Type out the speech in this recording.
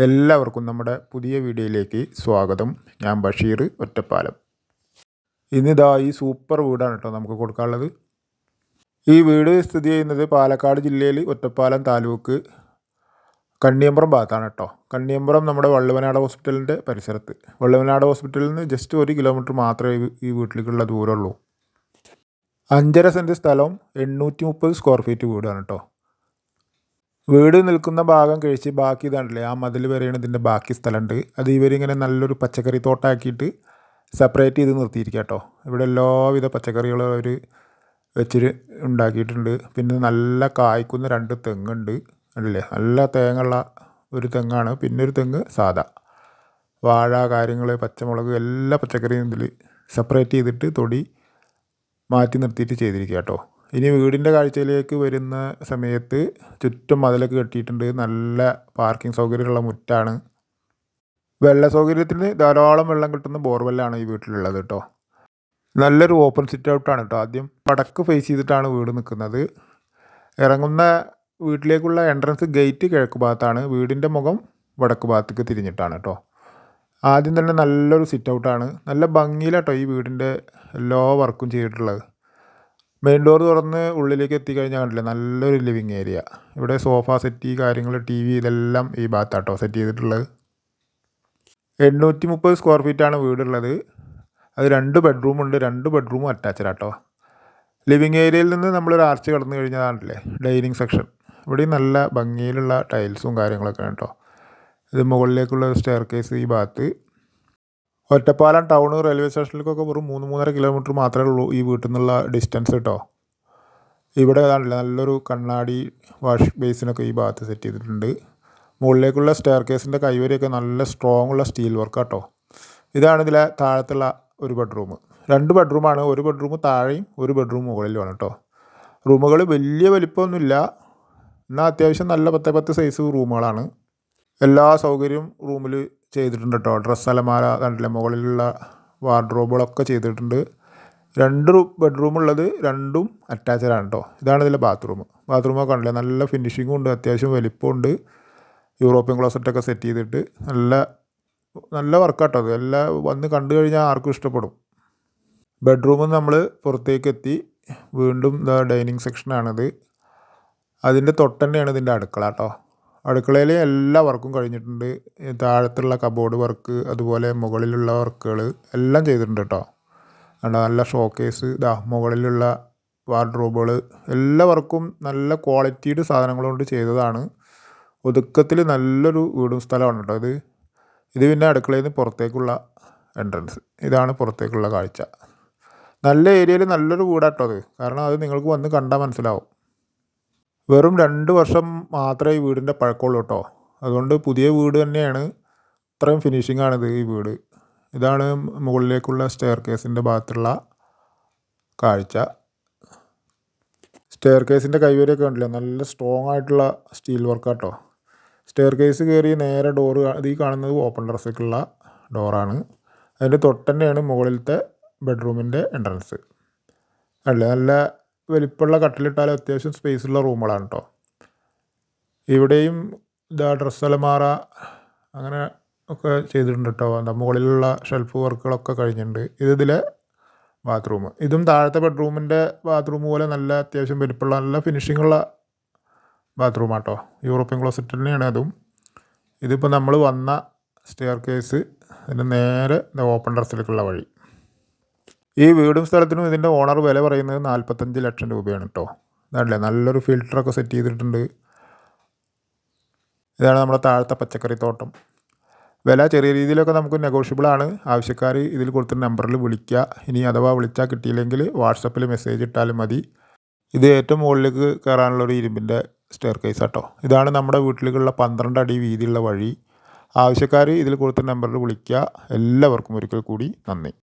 എല്ലാവർക്കും നമ്മുടെ പുതിയ വീഡിയോയിലേക്ക് സ്വാഗതം. ഞാൻ ബഷീർ ഒറ്റപ്പാലം. ഇന്നിതാ ഈ സൂപ്പർ വീടാണ് കേട്ടോ നമുക്ക് കൊടുക്കാനുള്ളത്. ഈ വീട് സ്ഥിതി ചെയ്യുന്നത് പാലക്കാട് ജില്ലയിൽ ഒറ്റപ്പാലം താലൂക്ക് കണ്ണിയമ്പുറം ഭാഗത്താണ് കേട്ടോ. കണ്ണിയമ്പുറം നമ്മുടെ വള്ളുവനാട് ഹോസ്പിറ്റലിൻ്റെ പരിസരത്ത്. വള്ളുവനാട് ഹോസ്പിറ്റലിൽ നിന്ന് ജസ്റ്റ് 1 കിലോമീറ്റർ മാത്രമേ ഈ വീട്ടിലേക്കുള്ള ദൂരമുള്ളൂ. 5.5 സെൻറ്റ് സ്ഥലം, 830 സ്ക്വയർ ഫീറ്റ് വീടാണ് കേട്ടോ. വീട് നിൽക്കുന്ന ഭാഗം കഴിച്ച് ബാക്കി ഇതാണല്ലേ ആ മതിൽ വരെയാണ് ഇതിൻ്റെ ബാക്കി സ്ഥലമുണ്ട്. അത് ഇവരിങ്ങനെ നല്ലൊരു പച്ചക്കറി തോട്ടാക്കിയിട്ട് സെപ്പറേറ്റ് ചെയ്ത് നിർത്തിയിരിക്കുക കേട്ടോ. ഇവിടെ എല്ലാവിധ പച്ചക്കറികളും അവർ വെച്ചിട്ട് ഉണ്ടാക്കിയിട്ടുണ്ട്. പിന്നെ നല്ല കായ്ക്കുന്ന 2 തെങ്ങുണ്ട് അല്ലേ, നല്ല തേങ്ങുള്ള ഒരു തെങ്ങാണ്. പിന്നെ ഒരു തെങ്ങ് സാധാ. വാഴ, കാര്യങ്ങൾ, പച്ചമുളക്, എല്ലാ പച്ചക്കറിയും ഇതിൽ സെപ്പറേറ്റ് ചെയ്തിട്ട് തൊടി മാറ്റി നിർത്തിയിട്ട് ചെയ്തിരിക്കുക കേട്ടോ. ഇനി വീടിൻ്റെ കാഴ്ചയിലേക്ക് വരുന്ന സമയത്ത് ചുറ്റും മതിലൊക്കെ കെട്ടിയിട്ടുണ്ട്. നല്ല പാർക്കിംഗ് സൗകര്യമുള്ള മുറ്റാണ്. വെള്ള സൗകര്യത്തിന് ധാരാളം വെള്ളം കിട്ടുന്ന ബോർവെല്ലാണ് ഈ വീട്ടിലുള്ളത് കേട്ടോ. നല്ലൊരു ഓപ്പൺ സിറ്റ് ഔട്ടാണ് കേട്ടോ. ആദ്യം വടക്ക് ഫേസ് ചെയ്തിട്ടാണ് വീട് നിൽക്കുന്നത്. ഇറങ്ങുന്ന വീട്ടിലേക്കുള്ള എൻട്രൻസ് ഗേറ്റ് കിഴക്ക് ഭാഗത്താണ്. വീടിൻ്റെ മുഖം വടക്ക് ഭാഗത്തേക്ക് തിരിഞ്ഞിട്ടാണ് കേട്ടോ. ആദ്യം തന്നെ നല്ലൊരു സിറ്റ് ഔട്ടാണ്. നല്ല ഭംഗിയിലാട്ടോ ഈ വീടിൻ്റെ എല്ലാ വർക്കും ചെയ്തിട്ടുള്ളത്. മെയിൻ ഡോർ തുറന്ന് ഉള്ളിലേക്ക് എത്തിക്കഴിഞ്ഞാൽ കണ്ടില്ലേ നല്ലൊരു ലിവിങ് ഏരിയ. ഇവിടെ സോഫ സെറ്റ്, കാര്യങ്ങൾ, TV ഇതെല്ലാം ഈ ഭാഗത്താട്ടോ സെറ്റ് ചെയ്തിട്ടുള്ളത്. 830 സ്ക്വയർ ഫീറ്റാണ് വീടുള്ളത്. അത് 2 ബെഡ്റൂമുണ്ട്. 2 ബെഡ്റൂമും അറ്റാച്ച്ഡ് ആട്ടോ. ലിവിങ് ഏരിയയിൽ നിന്ന് നമ്മളൊരു ആർച്ച് കടന്നു കഴിഞ്ഞാണല്ലേ ഡൈനിങ് സെക്ഷൻ. ഇവിടെ നല്ല ഭംഗിയിലുള്ള ടൈൽസും കാര്യങ്ങളൊക്കെ കേട്ടോ. ഇത് മുകളിലേക്കുള്ള സ്റ്റെയർ കേസ് ഈ ഭാഗത്ത്. ഒറ്റപ്പാലം ടൗൺ റെയിൽവേ സ്റ്റേഷനിലേക്കൊക്കെ വെറും 3-3.5 കിലോമീറ്റർ മാത്രമേ ഉള്ളൂ ഈ വീട്ടിൽ നിന്നുള്ള ഡിസ്റ്റൻസ് കേട്ടോ. ഇവിടെ ഏതാണല്ലേ നല്ലൊരു കണ്ണാടി വാഷ് ബേസിനൊക്കെ ഈ ഭാഗത്ത് സെറ്റ് ചെയ്തിട്ടുണ്ട്. മുകളിലേക്കുള്ള സ്റ്റെയർ കേസിൻ്റെ കൈവരിയൊക്കെ നല്ല സ്ട്രോങ് ഉള്ള സ്റ്റീൽ വർക്ക് കേട്ടോ. ഇതാണ് ഇതിലെ താഴത്തുള്ള ഒരു ബെഡ്റൂം. 2 ബെഡ്റൂമാണ്. ഒരു ബെഡ്റൂം താഴെയും ഒരു ബെഡ്റൂം മുകളിലുമാണ് കേട്ടോ. റൂമുകൾ വലിയ വലിപ്പമൊന്നുമില്ല, എന്നാൽ അത്യാവശ്യം നല്ല 10 സൈസ് റൂമുകളാണ്. എല്ലാ സൗകര്യവും റൂമിൽ ചെയ്തിട്ടുണ്ട് കേട്ടോ. ഡ്രസ്സ് അലമാര കണ്ടില്ലേ, മുകളിലുള്ള വാർഡ്രോബുകളൊക്കെ ചെയ്തിട്ടുണ്ട്. 2 ബെഡ്റൂമുള്ളത് 2ഉം അറ്റാച്ച്ഡാണ് കേട്ടോ. ഇതാണ് ഇതിലെ ബാത്റൂമൊക്കെ കണ്ടില്ലേ നല്ല ഫിനിഷിങ്ങും ഉണ്ട്, അത്യാവശ്യം വലിപ്പമുണ്ട്. യൂറോപ്യൻ ക്ലോസറ്റൊക്കെ സെറ്റ് ചെയ്തിട്ട് നല്ല വർക്കാട്ടോ. അത് എല്ലാം വന്ന് കണ്ടു കഴിഞ്ഞാൽ ആർക്കും ഇഷ്ടപ്പെടും. ബെഡ്റൂമിൽ നമ്മൾ പുറത്തേക്ക് എത്തി. വീണ്ടും ഡൈനിങ് സെക്ഷനാണിത്. അതിൻ്റെ തൊട്ട് തന്നെയാണ് ഇതിൻ്റെ അടുക്കള കേട്ടോ. അടുക്കളയിൽ എല്ലാ വർക്കും കഴിഞ്ഞിട്ടുണ്ട്. താഴത്തുള്ള കബോർഡ് വർക്ക്, അതുപോലെ മുകളിലുള്ള വർക്കുകൾ എല്ലാം ചെയ്തിട്ടുണ്ട് കേട്ടോ. നല്ല ഷോക്കേസ്, മുകളിലുള്ള വാർഡ്രോബുകൾ, എല്ലാ വർക്കും നല്ല ക്വാളിറ്റിയുടെ സാധനങ്ങൾ കൊണ്ട് ചെയ്തതാണ്. ഒതുക്കത്തിൽ നല്ലൊരു വീടും സ്ഥലമാണ് കേട്ടോ ഇത് പിന്നെ അടുക്കളയിൽ നിന്ന് പുറത്തേക്കുള്ള എൻട്രൻസ്. ഇതാണ് പുറത്തേക്കുള്ള കാഴ്ച. നല്ല ഏരിയയിൽ നല്ലൊരു വീടാട്ടോ അത്. കാരണം അത് നിങ്ങൾക്ക് വന്ന് കണ്ടാൽ മനസ്സിലാവും. വെറും 2 വർഷം മാത്രമേ ഈ വീടിൻ്റെ പഴക്കമുള്ളൂ കേട്ടോ. അതുകൊണ്ട് പുതിയ വീട് തന്നെയാണ്. ഇത്രയും ഫിനിഷിങ്ങാണിത് ഈ വീട്. ഇതാണ് മുകളിലേക്കുള്ള സ്റ്റെയർ കേസിൻ്റെ ഭാഗത്തുള്ള കാഴ്ച. സ്റ്റെയർ കേസിൻ്റെ കൈവരിയൊക്കെ കണ്ടില്ല നല്ല സ്ട്രോങ് ആയിട്ടുള്ള സ്റ്റീൽ വർക്ക് കേട്ടോ. സ്റ്റെയർ കേസ് കയറി നേരെ ഡോറ്, അത് ഈ കാണുന്നത് ഓപ്പൺ ടെറസിലേക്കുള്ള ഡോറാണ്. അതിൻ്റെ തൊട്ട് തന്നെയാണ് മുകളിലത്തെ ബെഡ്റൂമിൻ്റെ എൻട്രൻസ്. അല്ലേ നല്ല വലിപ്പമുള്ള കട്ടിലിട്ടാൽ അത്യാവശ്യം സ്പേസുള്ള റൂമുകളാണ് കേട്ടോ. ഇവിടെയും ഡ്രസ്സ് അലമാര അങ്ങനെ ഒക്കെ ചെയ്തിട്ടുണ്ട് കേട്ടോ. മുകളിലുള്ള ഷെൽഫ് വർക്കുകളൊക്കെ കഴിഞ്ഞിട്ടുണ്ട്. ഇതിലെ ബാത്റൂം. ഇതും താഴത്തെ ബെഡ്റൂമിൻ്റെ ബാത്റൂം പോലെ നല്ല അത്യാവശ്യം വലിപ്പമുള്ള നല്ല ഫിനിഷിങ്ങുള്ള ബാത്റൂമാട്ടോ. യൂറോപ്യൻ ക്ലോസറ്റ് തന്നെയാണ് അതും. ഇതിപ്പോൾ നമ്മൾ വന്ന സ്റ്റെയർ കേസ്, അതിന് നേരെ ഓപ്പൺ ടെറസിലേക്കുള്ള വഴി. ഈ വീടും സ്ഥലത്തിനും ഇതിൻ്റെ ഓണർ വില പറയുന്നത് 45 ലക്ഷം രൂപയാണ് കേട്ടോ. ഇതല്ലേ നല്ലൊരു ഫിൽറ്ററൊക്കെ സെറ്റ് ചെയ്തിട്ടുണ്ട്. ഇതാണ് നമ്മുടെ താഴത്തെ പച്ചക്കറി തോട്ടം. വില ചെറിയ രീതിയിലൊക്കെ നമുക്ക് നെഗോഷ്യബിളാണ്. ആവശ്യക്കാർ ഇതിൽ കൊടുത്ത നമ്പറിൽ വിളിക്കുക. ഇനി അഥവാ വിളിച്ചാൽ കിട്ടിയില്ലെങ്കിൽ വാട്സപ്പിൽ മെസ്സേജ് ഇട്ടാലും മതി. ഇത് ഏറ്റവും മുകളിലേക്ക് കയറാനുള്ളൊരു ഇരുമ്പിൻ്റെ സ്റ്റെയർ കേസ് കേട്ടോ. ഇതാണ് നമ്മുടെ വീട്ടിലേക്കുള്ള 12 അടി വീതിയുള്ള വഴി. ആവശ്യക്കാർ ഇതിൽ കൊടുത്ത നമ്പറിൽ വിളിക്കുക. എല്ലാവർക്കും ഒരിക്കൽ കൂടി നന്ദി.